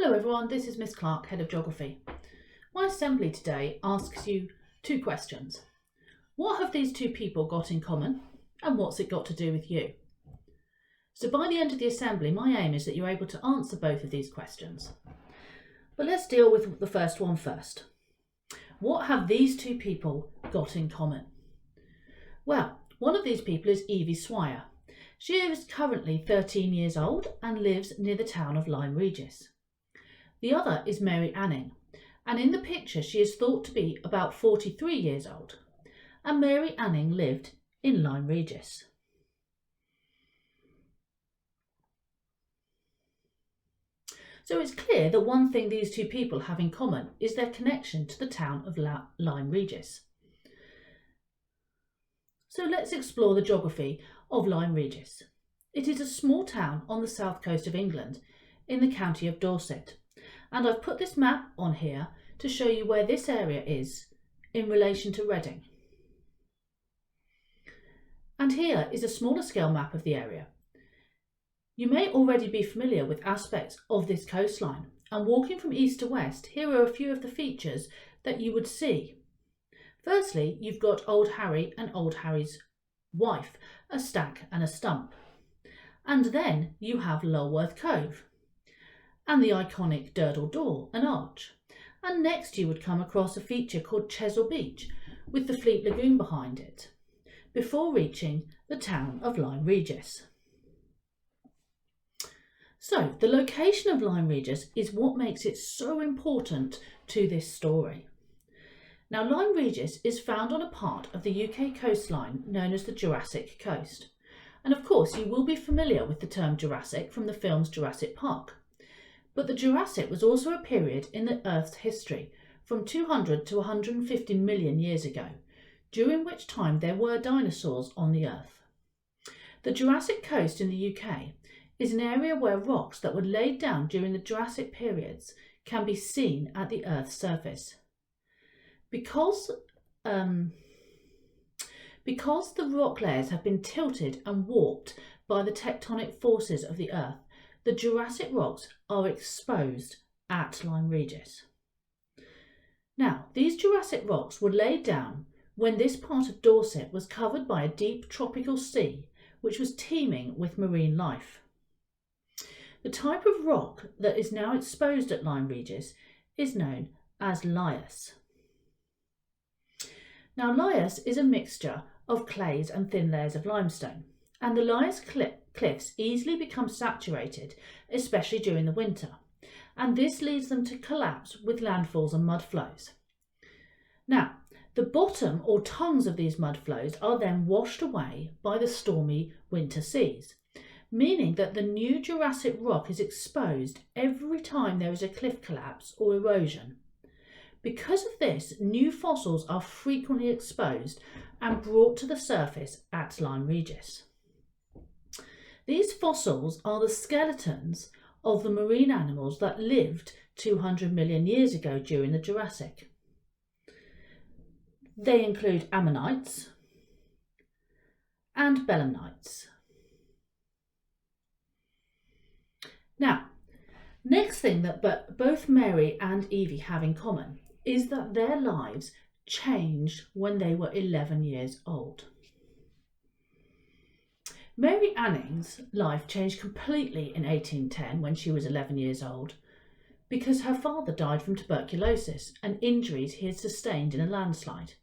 Hello everyone, this is Miss Clark, Head of Geography. My assembly today asks you two questions. What have these two people got in common, and what's it got to do with you? So by the end of the assembly, my aim is that you're able to answer both of these questions. But let's deal with the first one first. What have these two people got in common? Well, one of these people is Evie Swire. She is currently 13 years old and lives near the town of Lyme, Regis. The other is Mary Anning, and in the picture she is thought to be about 43 years old, and Mary Anning lived in Lyme, Regis. So it's clear that one thing these two people have in common is their connection to the town of Lyme, Regis. So let's explore the geography of Lyme, Regis. It is a small town on the south coast of England in the county of Dorset. And I've put this map on here to show you where this area is in relation to Reading. And here is a smaller scale map of the area. You may already be familiar with aspects of this coastline, and walking from east to west, here are a few of the features that you would see. Firstly, you've got Old Harry and Old Harry's wife, a stack and a stump. And then you have Lulworth Cove, and the iconic Durdle Door, an arch. And next you would come across a feature called Chesil Beach with the Fleet Lagoon behind it, before reaching the town of Lyme Regis. So the location of Lyme Regis is what makes it so important to this story. Now Lyme Regis is found on a part of the UK coastline known as the Jurassic coast. And of course you will be familiar with the term Jurassic from the films Jurassic Park. But the Jurassic was also a period in the Earth's history from 200 to 150 million years ago, during which time there were dinosaurs on the Earth. The Jurassic coast in the UK is an area where rocks that were laid down during the Jurassic periods can be seen at the Earth's surface. Because the rock layers have been tilted and warped by the tectonic forces of the Earth, the Jurassic rocks are exposed at Lyme Regis. Now, these Jurassic rocks were laid down when this part of Dorset was covered by a deep tropical sea, which was teeming with marine life. The type of rock that is now exposed at Lyme Regis is known as lias. Now, lias is a mixture of clays and thin layers of limestone, and the lias cliffs easily become saturated, especially during the winter, and this leads them to collapse with landfalls and mud flows. Now, the bottom or tongues of these mud flows are then washed away by the stormy winter seas, meaning that the new Jurassic rock is exposed every time there is a cliff collapse or erosion. Because of this, new fossils are frequently exposed and brought to the surface at Lyme Regis. These fossils are the skeletons of the marine animals that lived 200 million years ago during the Jurassic. They include ammonites and belemnites. Now, next thing that both Mary and Evie have in common is that their lives changed when they were 11 years old. Mary Anning's life changed completely in 1810 when she was 11 years old because her father died from tuberculosis and injuries he had sustained in a landslide.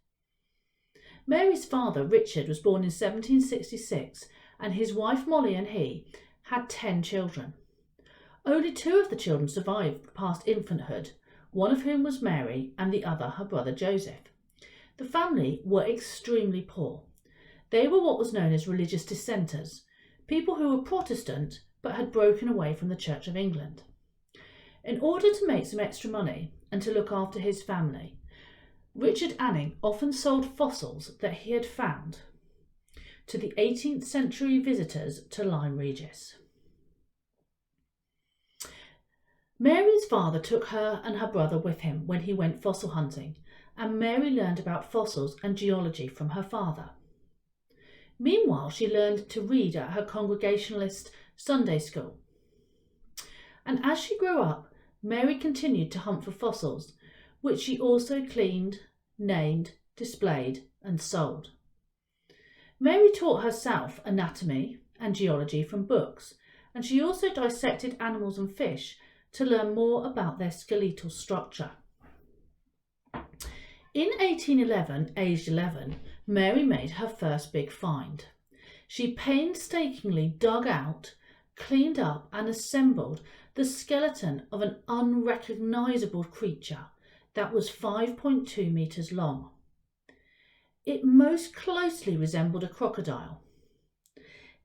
Mary's father, Richard, was born in 1766 and his wife Molly and he had 10 children. Only 2 of the children survived past infanthood, one of whom was Mary and the other her brother Joseph. The family were extremely poor. They were what was known as religious dissenters, people who were Protestant but had broken away from the Church of England. In order to make some extra money and to look after his family, Richard Anning often sold fossils that he had found to the 18th century visitors to Lyme Regis. Mary's father took her and her brother with him when he went fossil hunting, and Mary learned about fossils and geology from her father. Meanwhile, she learned to read at her Congregationalist Sunday school. And as she grew up, Mary continued to hunt for fossils, which she also cleaned, named, displayed and sold. Mary taught herself anatomy and geology from books, and she also dissected animals and fish to learn more about their skeletal structure. In 1811, aged 11, Mary made her first big find. She painstakingly dug out, cleaned up and assembled the skeleton of an unrecognisable creature that was 5.2 metres long. It most closely resembled a crocodile.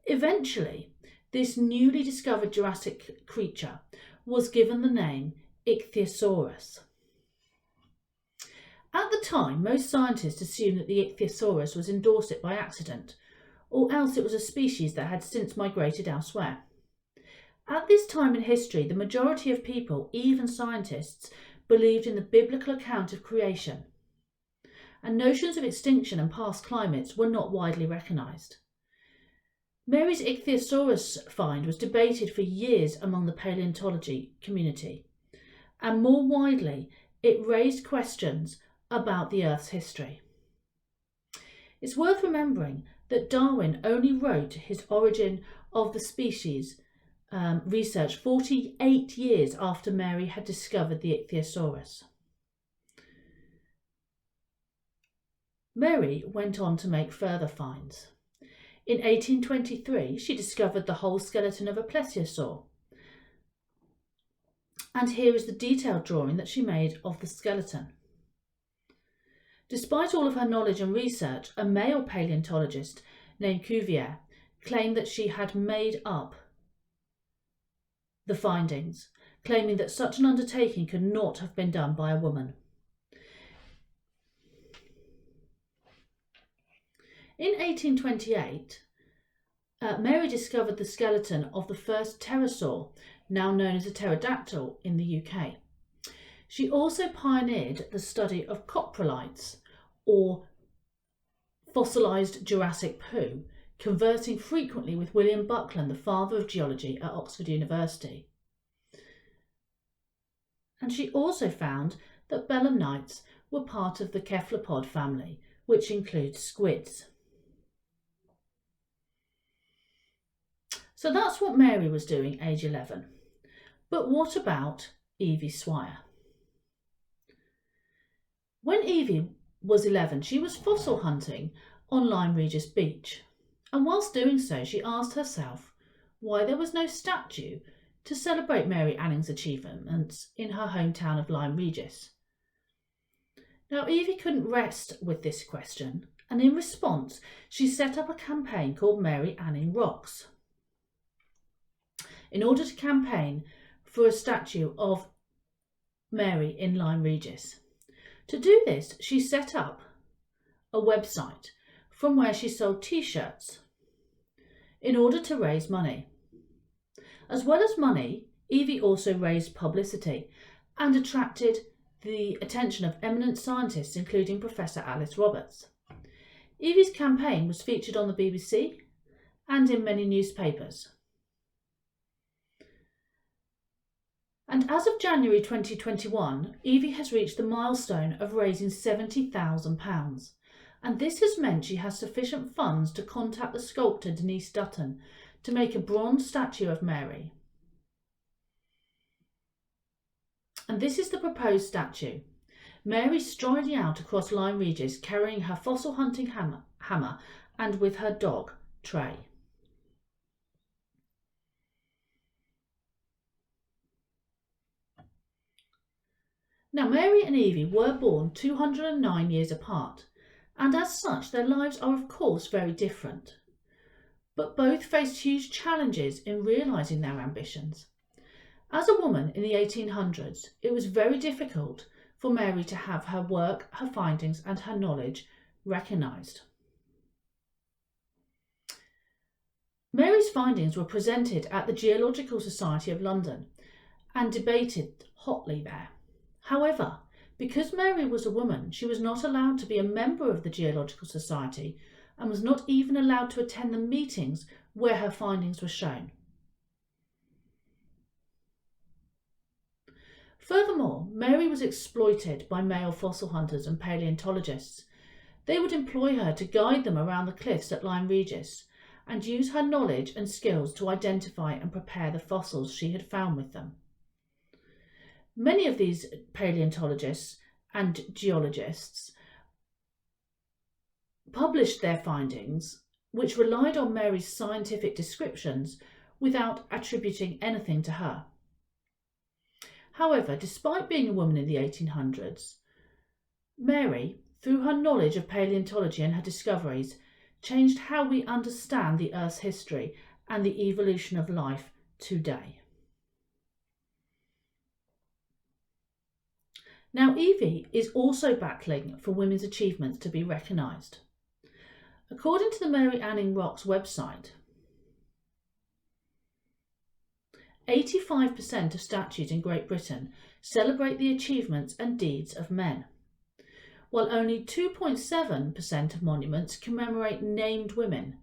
Eventually, this newly discovered Jurassic creature was given the name Ichthyosaurus. At the time, most scientists assumed that the Ichthyosaurus was in Dorset by accident, or else it was a species that had since migrated elsewhere. At this time in history, the majority of people, even scientists, believed in the biblical account of creation, and notions of extinction and past climates were not widely recognised. Mary's Ichthyosaurus find was debated for years among the paleontology community, and more widely, it raised questions about the Earth's history. It's worth remembering that Darwin only wrote his Origin of the Species research 48 years after Mary had discovered the Ichthyosaurus. Mary went on to make further finds. In 1823, she discovered the whole skeleton of a plesiosaur. And here is the detailed drawing that she made of the skeleton. Despite all of her knowledge and research, a male paleontologist named Cuvier claimed that she had made up the findings, claiming that such an undertaking could not have been done by a woman. In 1828, Mary discovered the skeleton of the first pterosaur, now known as a pterodactyl, in the UK. She also pioneered the study of coprolites, or fossilised Jurassic poo, conversing frequently with William Buckland, the father of geology at Oxford University. And she also found that belemnites were part of the cephalopod family, which includes squids. So that's what Mary was doing, age 11. But what about Evie Swire? When Evie was 11, she was fossil hunting on Lyme Regis beach, and whilst doing so, she asked herself why there was no statue to celebrate Mary Anning's achievements in her hometown of Lyme Regis. Now, Evie couldn't rest with this question, and in response, she set up a campaign called Mary Anning Rocks, in order to campaign for a statue of Mary in Lyme Regis. To do this, she set up a website from where she sold t-shirts in order to raise money. As well as money, Evie also raised publicity and attracted the attention of eminent scientists, including Professor Alice Roberts. Evie's campaign was featured on the BBC and in many newspapers. And as of January 2021, Evie has reached the milestone of raising £70,000, and this has meant she has sufficient funds to contact the sculptor Denise Dutton to make a bronze statue of Mary. And this is the proposed statue. Mary striding out across Lyme Regis, carrying her fossil hunting hammer and with her dog, Trey. Now, Mary and Evie were born 209 years apart, and as such their lives are of course very different. But both faced huge challenges in realising their ambitions. As a woman in the 1800s, it was very difficult for Mary to have her work, her findings and her knowledge recognised. Mary's findings were presented at the Geological Society of London and debated hotly there. However, because Mary was a woman, she was not allowed to be a member of the Geological Society and was not even allowed to attend the meetings where her findings were shown. Furthermore, Mary was exploited by male fossil hunters and paleontologists. They would employ her to guide them around the cliffs at Lyme Regis and use her knowledge and skills to identify and prepare the fossils she had found with them. Many of these paleontologists and geologists published their findings, which relied on Mary's scientific descriptions without attributing anything to her. However, despite being a woman in the 1800s, Mary, through her knowledge of paleontology and her discoveries, changed how we understand the Earth's history and the evolution of life today. Now, Evie is also battling for women's achievements to be recognised. According to the Mary Anning Rocks website, 85% of statues in Great Britain celebrate the achievements and deeds of men, while only 2.7% of monuments commemorate named women.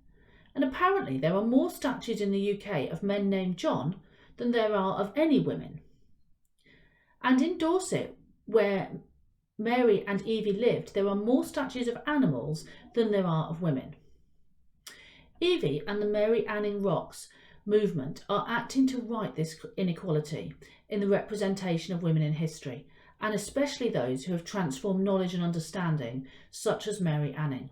And apparently there are more statues in the UK of men named John than there are of any women. And in Dorset, where Mary and Evie lived, there are more statues of animals than there are of women. Evie and the Mary Anning Rocks movement are acting to right this inequality in the representation of women in history, and especially those who have transformed knowledge and understanding, such as Mary Anning.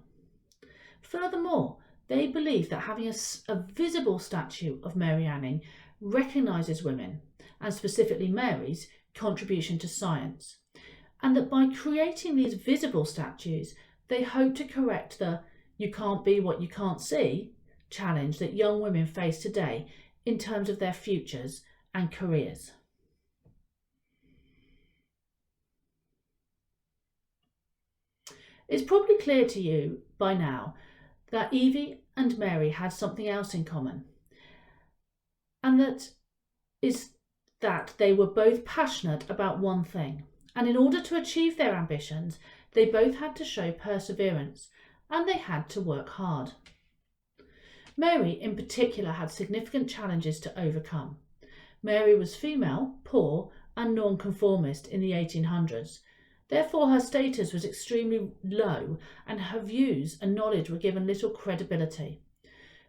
Furthermore, they believe that having a visible statue of Mary Anning recognises women, and specifically Mary's, contribution to science, and that by creating these visible statues, they hope to correct the "you can't be what you can't see" challenge that young women face today in terms of their futures and careers. It's probably clear to you by now that Evie and Mary had something else in common, and that is that they were both passionate about one thing, and in order to achieve their ambitions, they both had to show perseverance and they had to work hard. Mary in particular had significant challenges to overcome. Mary was female, poor and nonconformist in the 1800s. Therefore her status was extremely low and her views and knowledge were given little credibility.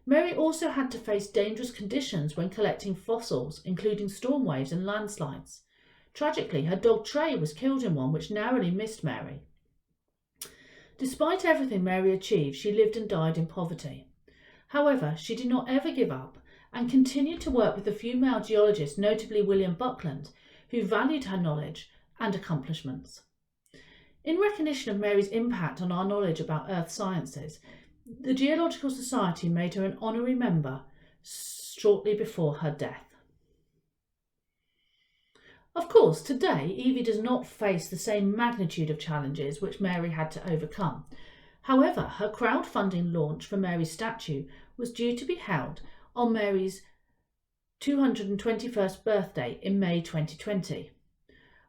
Mary also had to face dangerous conditions when collecting fossils, including storm waves and landslides. Tragically, her dog Trey was killed in one, which narrowly missed Mary. Despite everything Mary achieved, she lived and died in poverty. However, she did not ever give up and continued to work with a few male geologists, notably William Buckland, who valued her knowledge and accomplishments. In recognition of Mary's impact on our knowledge about earth sciences, the Geological Society made her an honorary member shortly before her death. Of course, today Evie does not face the same magnitude of challenges which Mary had to overcome. However, her crowdfunding launch for Mary's statue was due to be held on Mary's 221st birthday in May 2020.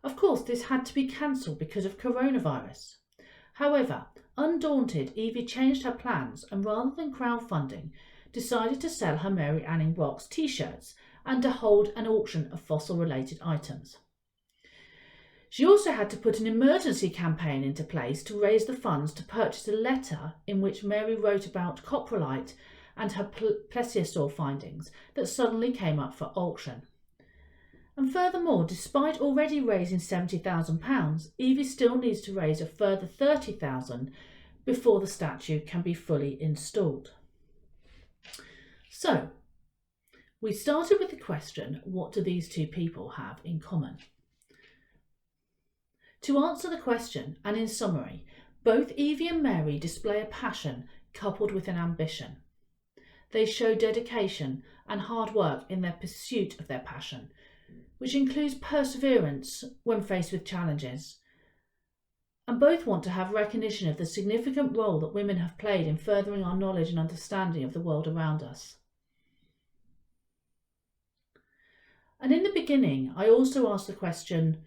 Of course, this had to be cancelled because of coronavirus. However, undaunted, Evie changed her plans and rather than crowdfunding, decided to sell her Mary Anning Rocks t-shirts and to hold an auction of fossil-related items. She also had to put an emergency campaign into place to raise the funds to purchase a letter in which Mary wrote about coprolite and her plesiosaur findings that suddenly came up for auction. And furthermore, despite already raising £70,000, Evie still needs to raise a further £30,000 before the statue can be fully installed. So, we started with the question, what do these two people have in common? To answer the question, and in summary, both Evie and Mary display a passion coupled with an ambition. They show dedication and hard work in their pursuit of their passion, which includes perseverance when faced with challenges. And both want to have recognition of the significant role that women have played in furthering our knowledge and understanding of the world around us. And in the beginning, I also asked the question,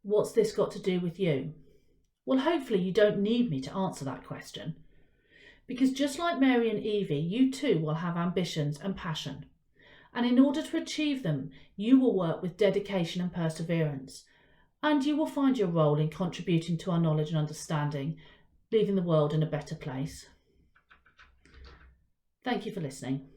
what's this got to do with you? Well, hopefully you don't need me to answer that question, because just like Mary and Evie, you too will have ambitions and passion. And in order to achieve them, you will work with dedication and perseverance. and you will find your role in contributing to our knowledge and understanding, leaving the world in a better place. Thank you for listening.